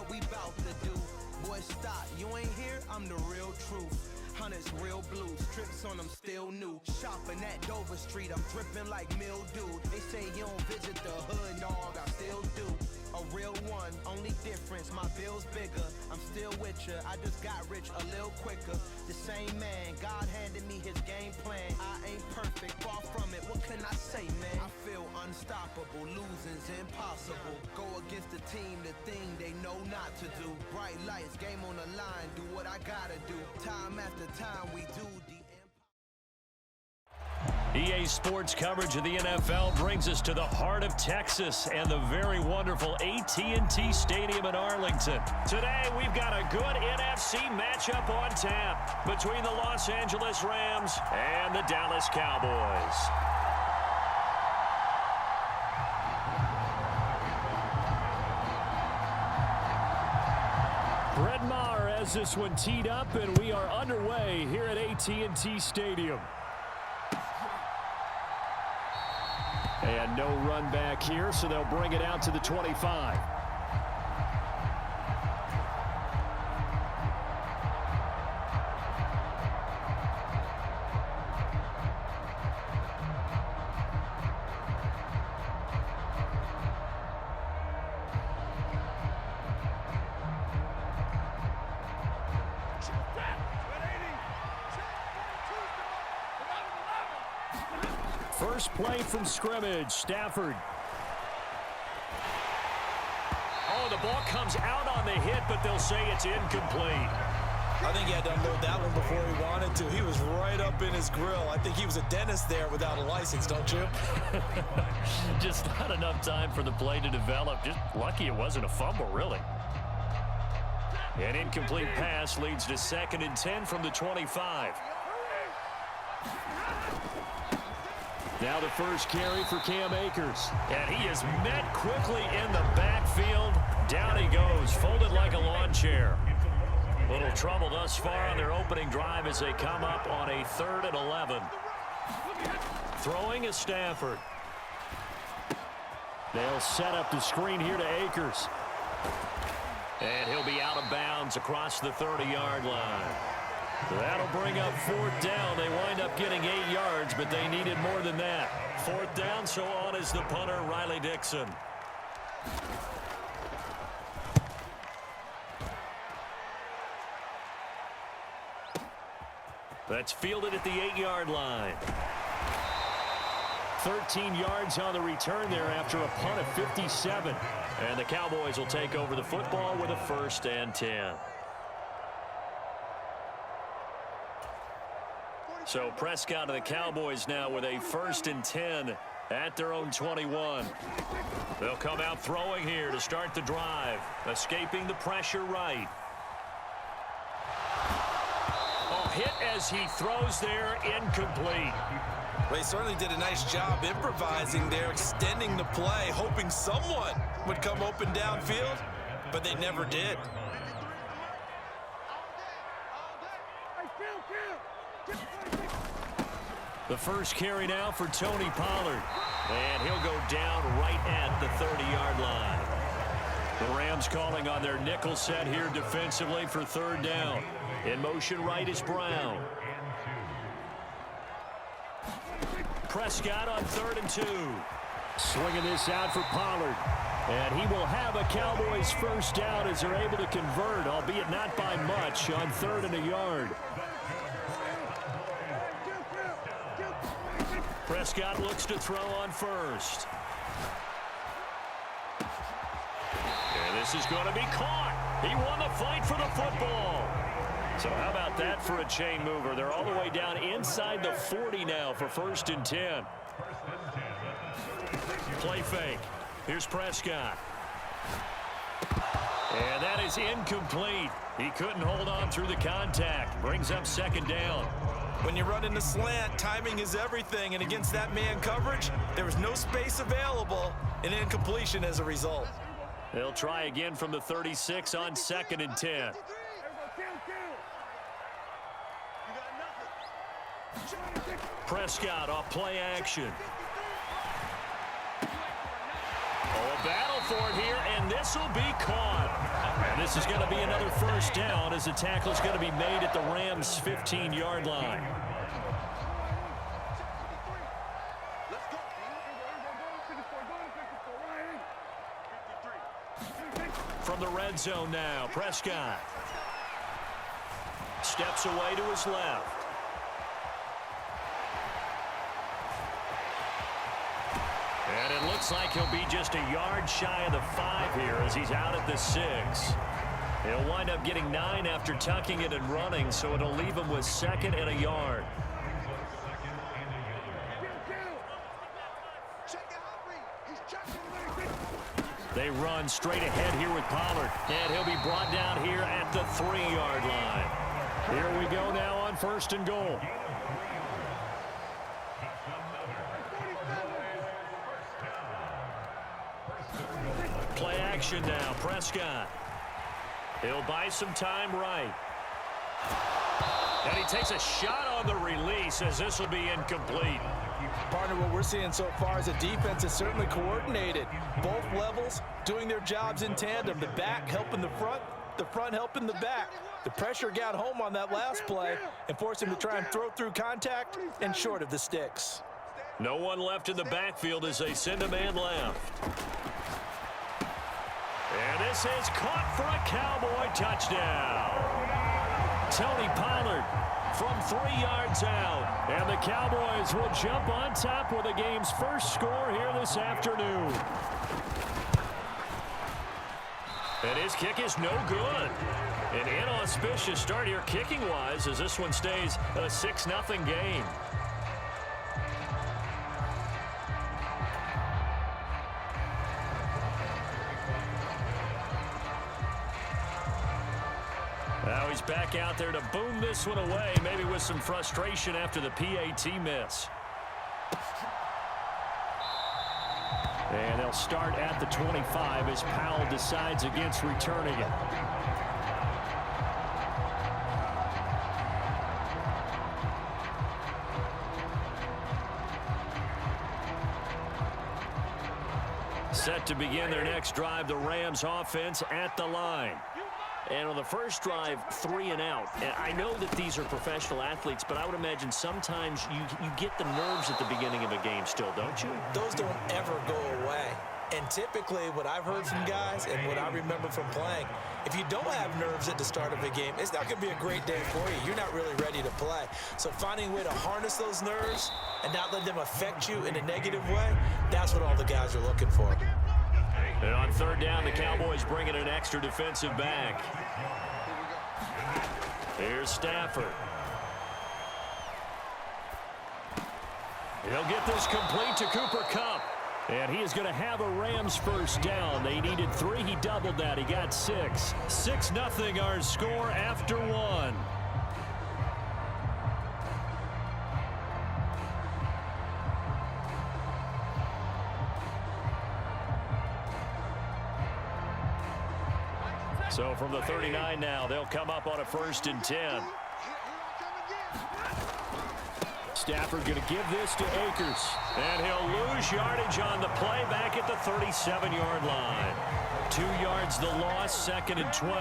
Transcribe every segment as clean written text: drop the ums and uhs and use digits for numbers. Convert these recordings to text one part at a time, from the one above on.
what we bout to do. Boy, stop, you ain't here, I'm the real truth. Hunters, real blues, strips on them still new. Shopping at Dover Street, I'm dripping like mildew. They say you don't visit the hood, dog, I still do. A real one, only difference, my bill's bigger. I'm still with ya, I just got rich a little quicker. The same man, God handed me his game plan. I ain't perfect, far from it, what can I say, man? I feel unstoppable, losing's impossible. Go against the team, the thing they know not to do. Bright lights, game on the line, do what I gotta do. Time after time we do the EA Sports coverage of the NFL brings us to the heart of Texas and the very wonderful AT&T Stadium in Arlington. Today, we've got a good NFC matchup on tap between the Los Angeles Rams and the Dallas Cowboys. Brett Maher has this one teed up, and we are underway here at AT&T Stadium. And no run back here, so they'll bring it out to the 25. First play from scrimmage, Stafford. Oh, the ball comes out on the hit, but they'll say it's incomplete. I think he had to unload that one before he wanted to. He was right up in his grill. I think he was a dentist there without a license, don't you? Just not enough time for the play to develop. Just lucky it wasn't a fumble, really. An incomplete pass leads to 2nd and 10 from the 25. Now the first carry for Cam Akers. And he is met quickly in the backfield. Down he goes, folded like a lawn chair. Little trouble thus far on their opening drive as they come up on a 3rd and 11. Throwing is Stafford. They'll set up the screen here to Akers. And he'll be out of bounds across the 30-yard line. That'll bring up 4th down. They wind up getting 8 yards, but they needed more than that. 4th down, so on is the punter, Riley Dixon. That's fielded at the 8-yard line. 13 yards on the return there after a punt of 57. And the Cowboys will take over the football with a 1st and 10. So Prescott of the Cowboys now with a 1st and 10 at their own 21. They'll come out throwing here to start the drive. Escaping the pressure right. Oh, hit as he throws there, incomplete. Well, he certainly did a nice job improvising there, extending the play, hoping someone would come open downfield, but they never did. The first carry now for Tony Pollard. And he'll go down right at the 30-yard line. The Rams calling on their nickel set here defensively for 3rd down. In motion right is Brown. Prescott on 3rd and 2. Swinging this out for Pollard. And he will have a Cowboys 1st down as they're able to convert, albeit not by much, on 3rd and a yard. Prescott looks to throw on 1st. And this is going to be caught. He won the fight for the football. So how about that for a chain mover? They're all the way down inside the 40 now for 1st and 10. Play fake. Here's Prescott. And that is incomplete. He couldn't hold on through the contact. Brings up 2nd down. When you run in the slant, timing is everything, and against that man coverage, there was no space available, and incompletion as a result. They'll try again from the 36 on 2nd and 10. Prescott off play action. Oh, a battle for it here, and and this will be caught. And this is going to be another first down as the tackle is going to be made at the Rams' 15-yard line. From the red zone now, Prescott steps away to his left. And it looks like he'll be just a yard shy of the 5 here as he's out at the 6. He'll wind up getting 9 after tucking it and running, so it'll leave him with 2nd and a yard. They run straight ahead here with Pollard, and he'll be brought down here at the 3-yard line. Here we go now on 1st and goal. Play action now, Prescott. He'll buy some time right. And he takes a shot on the release as this will be incomplete. Partner, what we're seeing so far is a defense is certainly coordinated. Both levels doing their jobs in tandem. The back helping the front helping the back. The pressure got home on that last play and forced him to try and throw through contact and short of the sticks. No one left in the backfield as they send a man left. And this is caught for a Cowboy touchdown. Tony Pollard from 3 yards out. And the Cowboys will jump on top with the game's first score here this afternoon. And his kick is no good. An inauspicious start here kicking-wise as this one stays a 6-0 game. Now he's back out there to boom this one away, maybe with some frustration after the PAT miss. And they'll start at the 25 as Powell decides against returning it. Set to begin their next drive, the Rams offense at the line. And on the first drive, 3 and out. And I know that these are professional athletes, but I would imagine sometimes you get the nerves at the beginning of a game still, don't you? Those don't ever go away. And typically what I've heard from guys and what I remember from playing, if you don't have nerves at the start of a game, it's not going to be a great day for you. You're not really ready to play. So finding a way to harness those nerves and not let them affect you in a negative way, that's what all the guys are looking for. And on 3rd down, the Cowboys bring in an extra defensive back. Here's Stafford. He'll get this complete to Cooper Kupp. And he is going to have a Rams first down. They needed 3. He doubled that. He got 6. 6-0 our score after 1. So from the 39 now, they'll come up on a 1st and 10. Stafford going to give this to Akers. And he'll lose yardage on the play back at the 37-yard line. 2 yards the loss, 2nd and 12.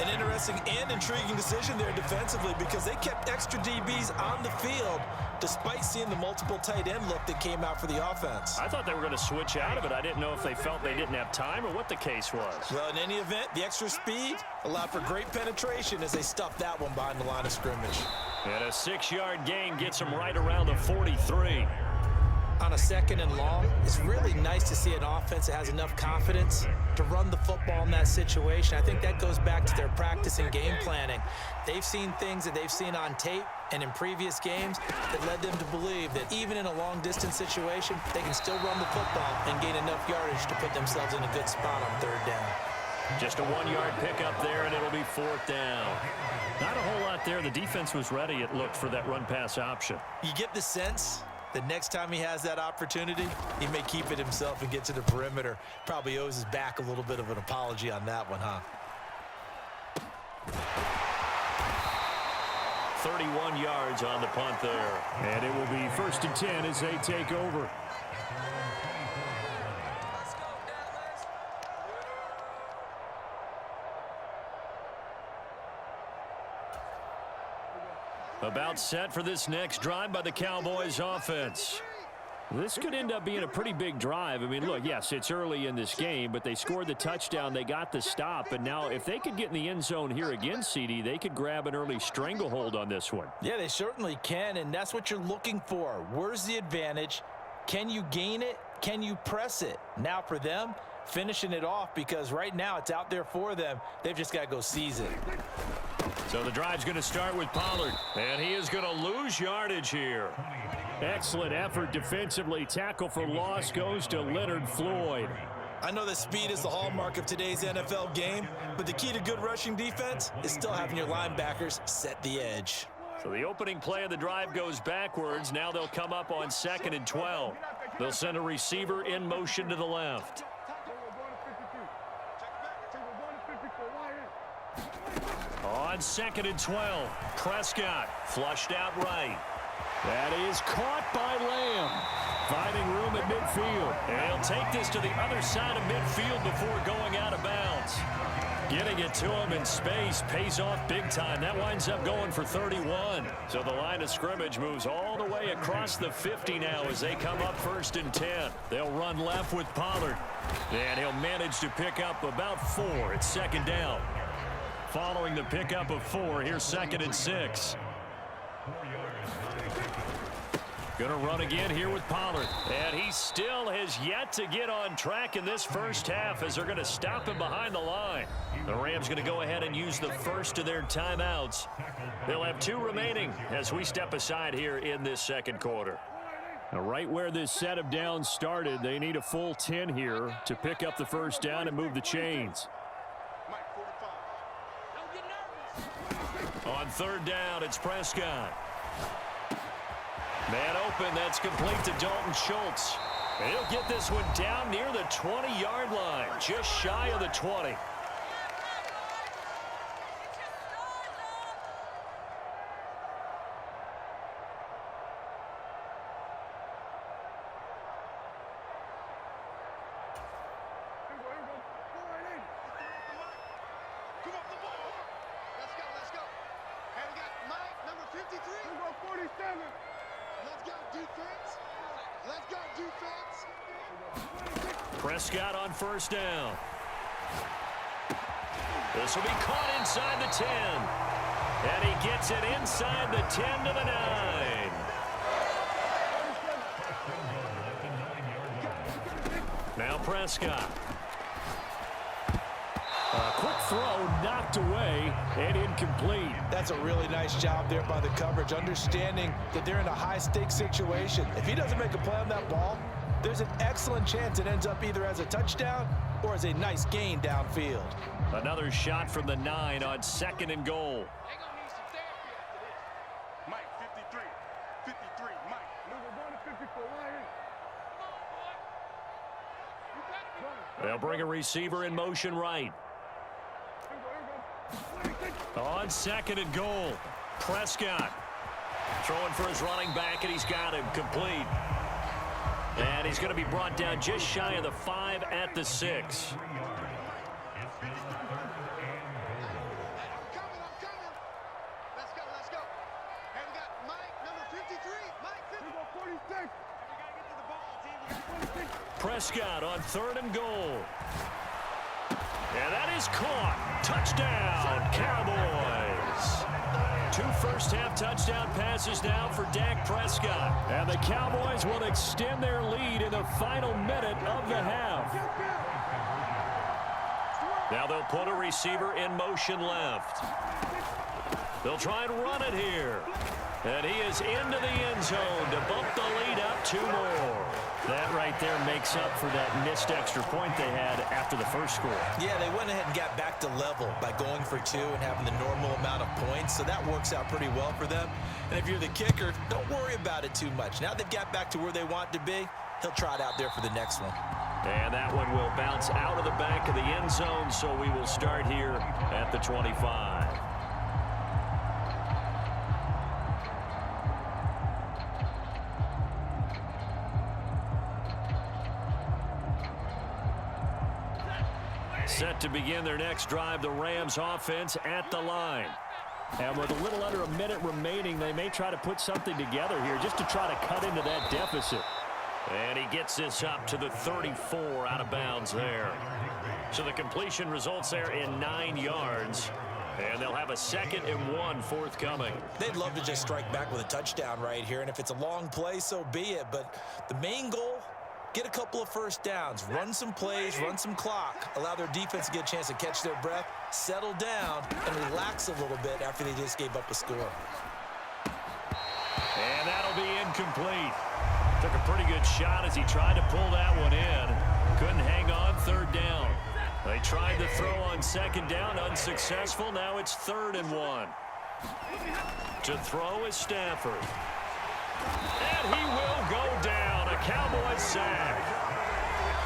An interesting and intriguing decision there defensively because they kept extra DBs on the field despite seeing the multiple tight end look that came out for the offense. I thought they were going to switch out of it. I didn't know if they felt they didn't have time or what the case was. Well, in any event, the extra speed allowed for great penetration as they stuffed that one behind the line of scrimmage. And a 6-yard gain gets them right around the 43. On a 2nd and long, it's really nice to see an offense that has enough confidence to run the football in that situation. I think that goes back to their practice and game planning. They've seen things that they've seen on tape and in previous games that led them to believe that even in a long-distance situation, they can still run the football and gain enough yardage to put themselves in a good spot on 3rd down. Just a 1-yard pickup there, and it'll be 4th down. Not a whole lot there. The defense was ready, it looked, for that run-pass option. You get the sense that next time he has that opportunity, he may keep it himself and get to the perimeter. Probably owes his back a little bit of an apology on that one, huh? 31 yards on the punt there. And it will be 1st and 10 as they take over. About set for this next drive by the Cowboys offense. This could end up being a pretty big drive. I mean, look, yes, it's early in this game, but they scored the touchdown. They got the stop. And now if they could get in the end zone here again, CD, they could grab an early stranglehold on this one. Yeah, they certainly can, and that's what you're looking for. Where's the advantage? Can you gain it? Can you press it? Now for them, finishing it off, because right now it's out there for them. They've just got to go seize it. So the drive's going to start with Pollard, and he is going to lose yardage here. Excellent effort defensively. Tackle for loss goes to Leonard Floyd. I know that speed is the hallmark of today's NFL game, but the key to good rushing defense is still having your linebackers set the edge. So the opening play of the drive goes backwards. Now they'll come up on 2nd and 12. They'll send a receiver in motion to the left. On 2nd and 12, Prescott flushed out right. That is caught by Lamb. Finding room at midfield. And he'll take this to the other side of midfield before going out of bounds. Getting it to him in space pays off big time. That winds up going for 31. So the line of scrimmage moves all the way across the 50 now as they come up 1st and 10. They'll run left with Pollard. And he'll manage to pick up about 4 at 2nd down. Following the pickup of 4, here's 2nd and 6. Gonna run again here with Pollard. And he still has yet to get on track in this first half as they're going to stop him behind the line. The Rams going to go ahead and use the first of their timeouts. They'll have 2 remaining as we step aside here in this second quarter. Now, right where this set of downs started, they need a full 10 here to pick up the first down and move the chains. On 3rd down, it's Prescott. Man open, that's complete to Dalton Schultz. And he'll get this one down near the 20-yard line, just shy of the 20. Prescott on 1st down. This will be caught inside the 10. And he gets it inside the 10 to the 9. Now Prescott. A quick throw knocked away and incomplete. That's a really nice job there by the coverage, understanding that they're in a high-stakes situation. If he doesn't make a play on that ball, there's an excellent chance it ends up either as a touchdown or as a nice gain downfield. Another shot from the 9 on 2nd and goal. Mike, 53, Mike. They'll bring a receiver in motion right. On 2nd and goal, Prescott throwing for his running back, and he's got him complete. And he's going to be brought down just shy of the 5 at the 6. Let's go. Hey, we got Mike, number 53. Mike, 46. Prescott on 3rd and goal. And that is caught. Touchdown, Cowboys. 2 first-half touchdown passes now for Dak Prescott. And the Cowboys will extend their lead in the final minute of the half. Now they'll put a receiver in motion left. They'll try and run it here. And he is into the end zone to bump the lead up 2 more. That right there makes up for that missed extra point they had after the first score. Yeah, they went ahead and got back to level by going for 2 and having the normal amount of points, so that works out pretty well for them. And if you're the kicker, don't worry about it too much. Now they've got back to where they want to be, he'll trot out there for the next one. And that one will bounce out of the back of the end zone, so we will start here at the 25. Set to begin their next drive, the Rams offense at the line. And with a little under a minute remaining, they may try to put something together here just to try to cut into that deficit. And he gets this up to the 34 out of bounds there. So the completion results there in 9 yards. And they'll have a 2nd and 1 forthcoming. They'd love to just strike back with a touchdown right here. And if it's a long play, so be it. But the main goal, get a couple of first downs, run some plays, run some clock, allow their defense to get a chance to catch their breath, settle down, and relax a little bit after they just gave up a score. And that'll be incomplete. Took a pretty good shot as he tried to pull that one in. Couldn't hang on 3rd down. They tried to throw on 2nd down, unsuccessful. Now it's 3rd and 1. To throw is Stafford. And he will go down. A Cowboys sack.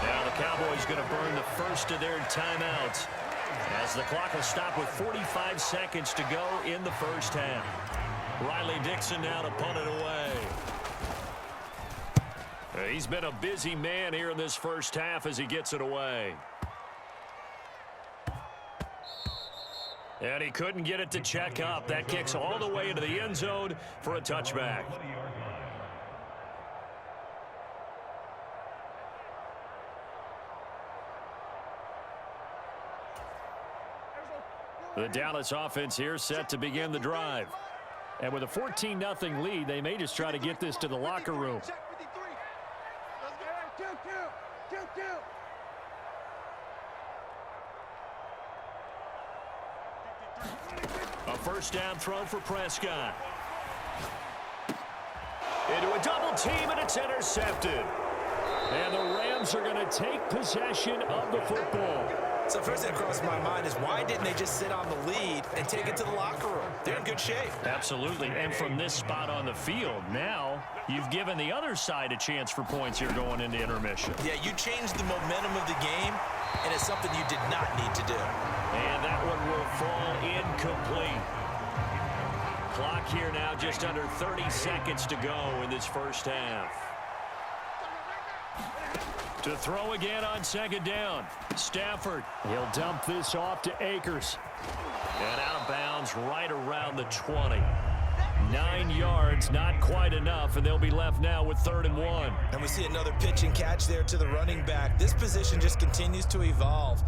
Now the Cowboys going to burn the first of their timeouts as the clock will stop with 45 seconds to go in the first half. Riley Dixon now to punt it away. He's been a busy man here in this first half as he gets it away. And he couldn't get it to check up. That kicks all the way into the end zone for a touchback. The Dallas offense here set to begin the drive. And with a 14-0 lead, they may just try to get this to the locker room. A first down throw for Prescott. Into a double team, and it's intercepted. And the Rams are going to take possession of the football. So first thing that crosses my mind is why didn't they just sit on the lead and take it to the locker room? They're in good shape. Absolutely. And from this spot on the field, now you've given the other side a chance for points here going into intermission. Yeah, you changed the momentum of the game, and it's something you did not need to do. And that one will fall incomplete. Clock here now just under 30 seconds to go in this first half. To throw again on 2nd down. Stafford. He'll dump this off to Akers. And out of bounds right around the 20. 9 yards, not quite enough, and they'll be left now with 3rd and 1. And we see another pitch and catch there to the running back. This position just continues to evolve.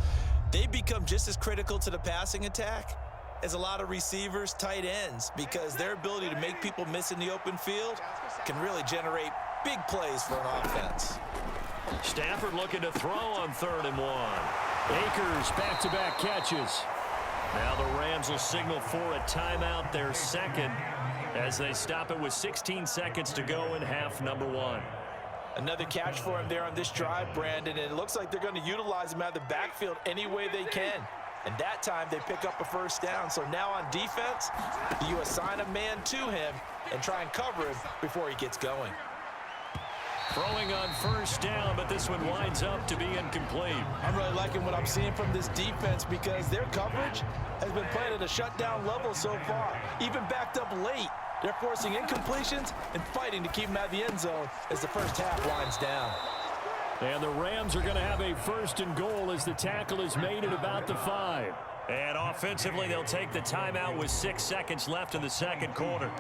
They become just as critical to the passing attack as a lot of receivers, tight ends, because their ability to make people miss in the open field can really generate big plays for an offense. Stafford looking to throw on 3rd and 1. Akers back-to-back catches. Now the Rams will signal for a timeout, their 2nd, as they stop it with 16 seconds to go in half number 1. Another catch for him there on this drive, Brandon, and it looks like they're going to utilize him out of the backfield any way they can. And that time they pick up a first down. So now on defense, you assign a man to him and try and cover him before he gets going. Throwing on first down, but this one winds up to be incomplete. I'm really liking what I'm seeing from this defense because their coverage has been played at a shutdown level so far. Even backed up late, they're forcing incompletions and fighting to keep them out of the end zone as the first half winds down. And the Rams are going to have a 1st and goal as the tackle is made at about the 5. And offensively, they'll take the timeout with 6 seconds left in the 2nd quarter.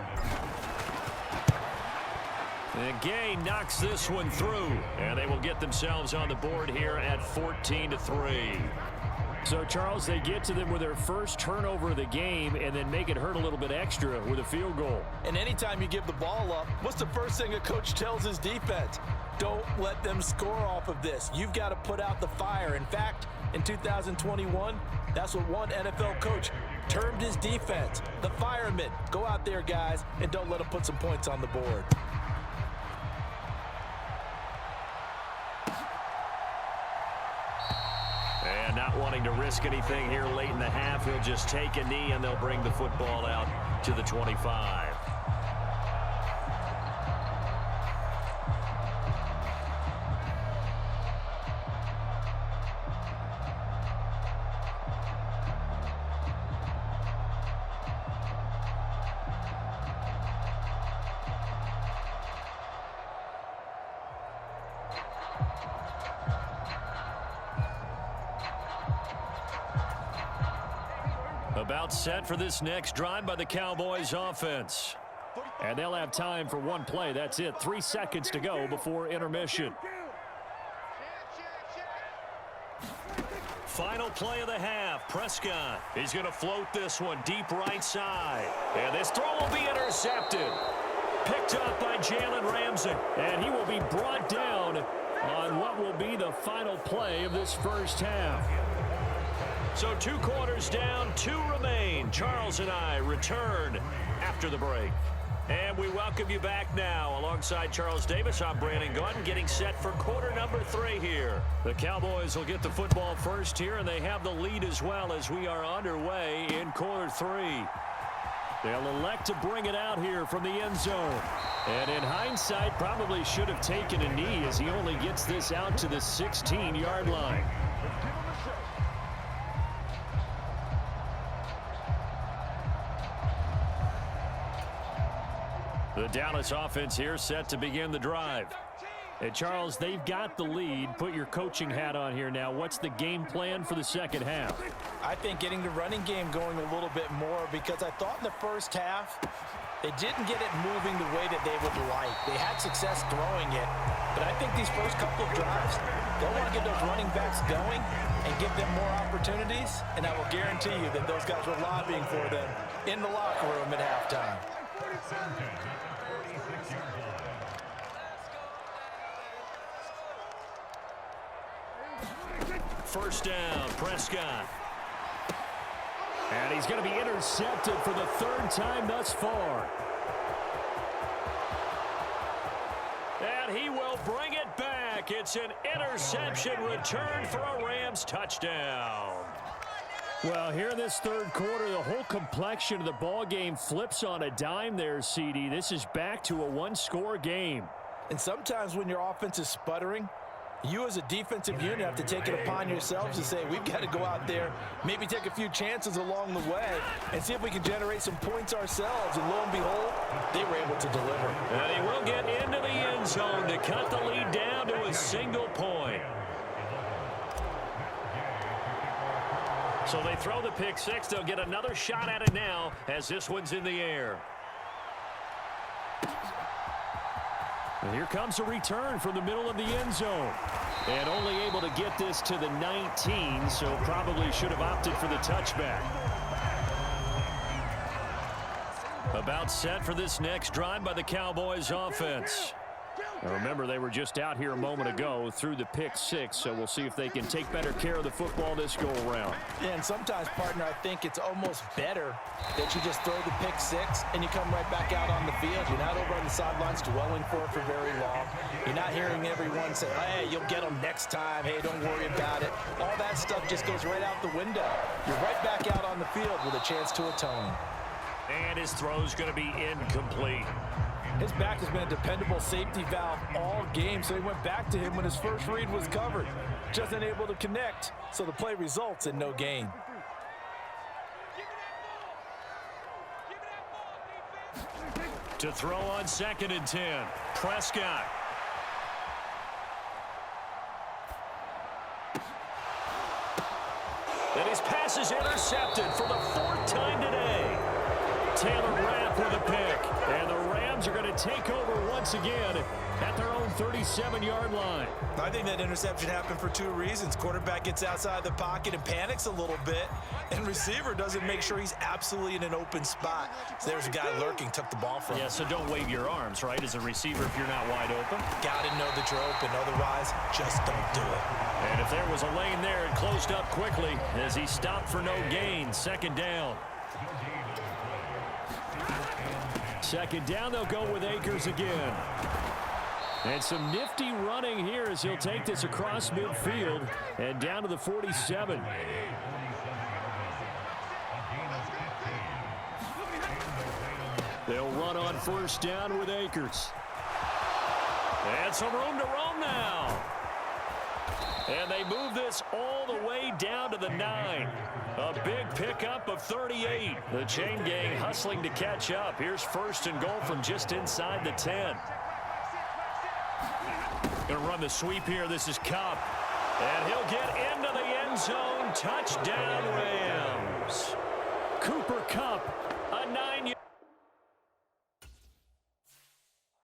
And Gay knocks this one through, and they will get themselves on the board here at 14-3. So, Charles, they get to them with their first turnover of the game and then make it hurt a little bit extra with a field goal. And anytime you give the ball up, what's the first thing a coach tells his defense? Don't let them score off of this. You've got to put out the fire. In fact, in 2021, that's what one NFL coach termed his defense. The firemen. Go out there, guys, and don't let them put some points on the board. And not wanting to risk anything here late in the half, he'll just take a knee and they'll bring the football out to the 25. About set for this next drive by the Cowboys offense. And they'll have time for one play. That's it. 3 seconds to go before intermission. Final play of the half. Prescott. He's going to float this one deep right side. And this throw will be intercepted. Picked up by Jalen Ramsey. And he will be brought down on what will be the final play of this first half. So 2 quarters down, 2 remain. Charles and I return after the break. And we welcome you back now. Alongside Charles Davis, I'm Brandon Gordon, getting set for quarter number 3 here. The Cowboys will get the football first here, and they have the lead as well as we are underway in quarter 3. They'll elect to bring it out here from the end zone. And in hindsight, probably should have taken a knee as he only gets this out to the 16-yard line. The Dallas offense here set to begin the drive. And Charles, they've got the lead. Put your coaching hat on here now. What's the game plan for the second half? I think getting the running game going a little bit more, because I thought in the first half they didn't get it moving the way that they would like. They had success throwing it, but I think these first couple of drives, they'll want to get those running backs going and give them more opportunities, and I will guarantee you that those guys were lobbying for them in the locker room at halftime. First down, Prescott. And he's going to be intercepted for the 3rd time thus far. And he will bring it back. It's an interception return for a Rams touchdown. Well, here in this 3rd quarter, the whole complexion of the ball game flips on a dime there, CD. This is back to a 1-score game. And sometimes when your offense is sputtering, you as a defensive unit have to take it upon yourselves to say, we've got to go out there, maybe take a few chances along the way, and see if we can generate some points ourselves. And lo and behold, they were able to deliver. And he will get into the end zone to cut the lead down to a single point. So they throw the pick 6. They'll get another shot at it now as this one's in the air. And here comes a return from the middle of the end zone. And only able to get this to the 19, so probably should have opted for the touchback. About set for this next drive by the Cowboys offense. Now remember, they were just out here a moment ago through the pick 6, so we'll see if they can take better care of the football this go-around. Yeah, and sometimes, partner, I think it's almost better that you just throw the pick 6 and you come right back out on the field. You're not over on the sidelines dwelling for it for very long. You're not hearing everyone say, hey, you'll get them next time. Hey, don't worry about it. All that stuff just goes right out the window. You're right back out on the field with a chance to atone. And his throw's going to be incomplete. His back has been a dependable safety valve all game, so he went back to him when his first read was covered. Just unable to connect, so the play results in no gain. To throw on 2nd and 10, Prescott. And his pass is intercepted for the 4th time today. Taylor Rapp with a pick, and the Rams are going to take over once again at their own 37-yard line. I think that interception happened for 2 reasons. Quarterback gets outside the pocket and panics a little bit, and receiver doesn't make sure he's absolutely in an open spot. So there's a guy lurking, took the ball from him. Yeah, so don't wave your arms, right, as a receiver if you're not wide open. Got to know that you're open, otherwise just don't do it. And if there was a lane there, it closed up quickly as he stopped for no gain. 2nd down. 2nd down, they'll go with Akers again. And some nifty running here as he'll take this across midfield and down to the 47. They'll run on 1st down with Akers. And some room to roam now. And they move this all the way down to the 9. A big pickup of 38. The chain gang hustling to catch up. Here's 1st and goal from just inside the 10. Going to run the sweep here. This is Cup. And he'll get into the end zone. Touchdown, Rams. Cooper Kupp.